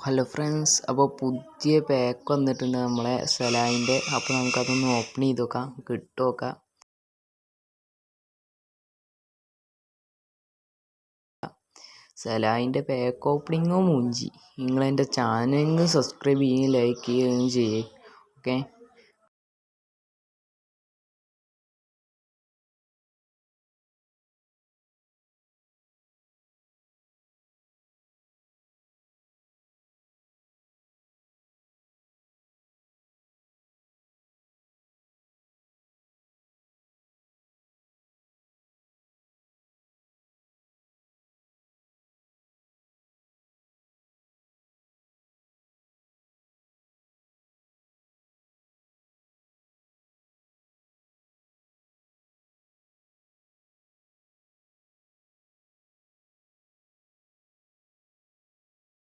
Hello friends, അപ്പോൾ പുതിയ pack വന്നിട്ടുണ്ട് നമ്മളെ സലായിൻ്റെ. അപ്പോൾ നമുക്കതൊന്ന് ഓപ്പൺ ചെയ്ത് നോക്കാം, കിട്ടും നോക്കാം. സലായിൻ്റെ പാക്ക് ഓപ്പണിങ്ങോ മൂഞ്ചി. നിങ്ങളെൻ്റെ ചാനലിന് സബ്സ്ക്രൈബ് ചെയ്യുകയും ലൈക്ക് ചെയ്യുകയും ചെയ്യേ. ഓക്കെ.